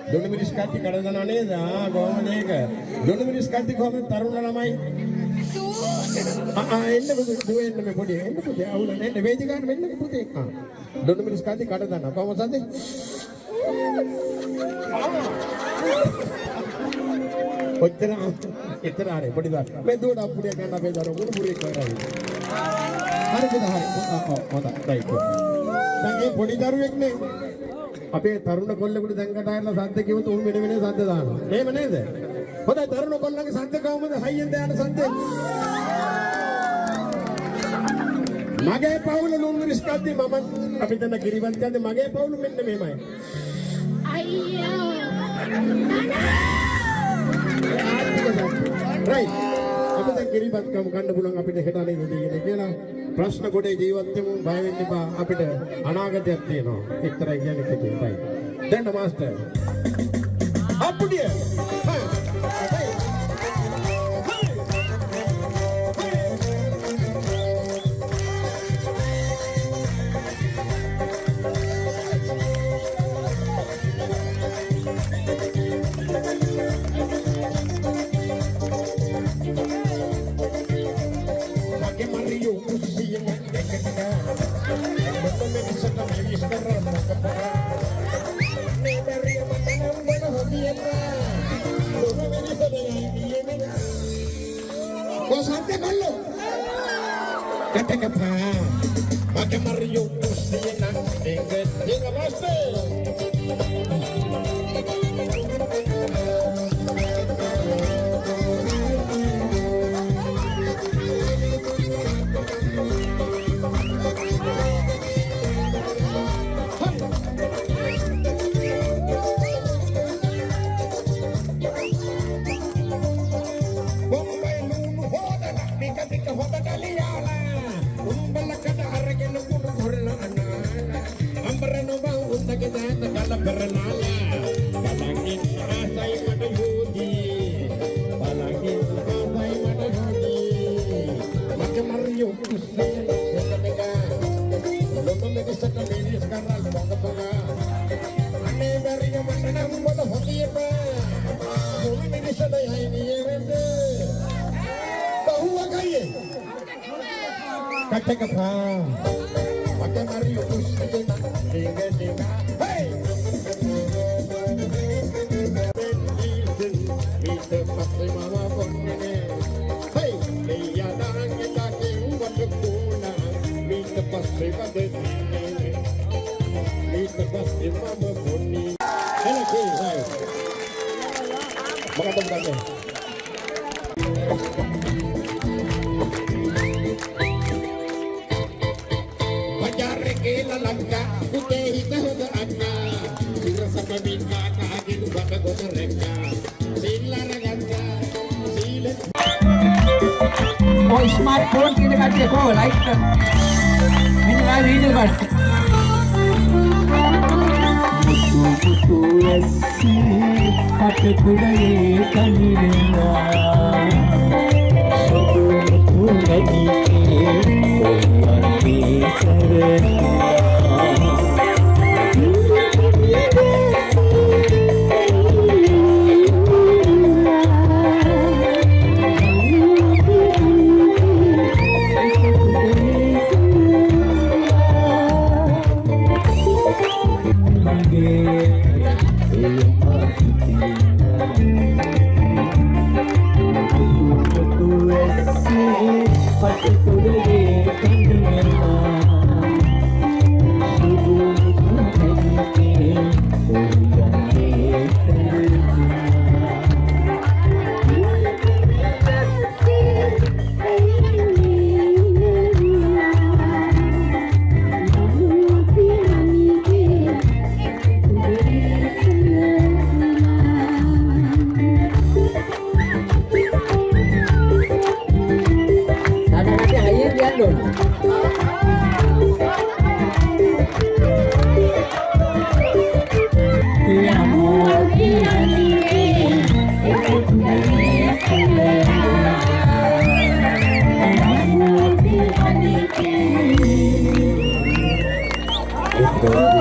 Dulu miris kati kada nane dah, kau mana ke? Dulu miris kati kau mana taruna namai? Ini dua ini putih, ini putih. Awalnya ini beda kan, ini putih. Dulu miris kati kada nana, kau mana sate? Itera ada, putih dah. Medu dah putih kan, apa dah? Guru putih kau ada. Hari kita hari, tak, baik. Tapi putih daru ek ni. අපේ තරුණ කොල්ලෙකුට දැන් කතාකරලා සද්ද කිව්වොත් උන් වෙන වෙන සද්ද දානවා. එහෙම නේද? හොඳයි තරුණ කොල්ලන්ගේ සද්ද කවමද හයියෙන් දාන සද්ද? මගේ පවුල නුඹරිස් කද්දි මම අපි දැන් ගිරිවන්ත යන්නේ මගේ පවුල මෙන්න මෙහෙමයි. අයියා. රයිට්. අපි දැන් ගිරිවන්ත කම ගන්න පුළුවන් අපිට හෙට අනේ ඉඳීගෙන කියලා. ප්‍රශ්න කොටේ ජීවත් වෙමු බය වෙන්න එපා අපිට අනාගතයක් තියෙනවා එක්තරයි කියන්නේ කිව්වයි දැන් මාස්ටර් අප්පුඩිය ඒල ලංකා පුතේ හිත හොඳ අක්කා සුරසම මින්නා කාගේ බඩ ගොඩ රැක්කා සිල්ලර ගත්තා සීල ඔය ස්මාර්ට්ෆෝන් කියන කට්ටිය කොහොම ලයික් කරනවා මෙන්න ආ වීඩියෝ එකක් මුතු ඇස්සි අත කුඩේ කනිනවා සොබුතු නැගී ඔයන්ගේ සරණා Oh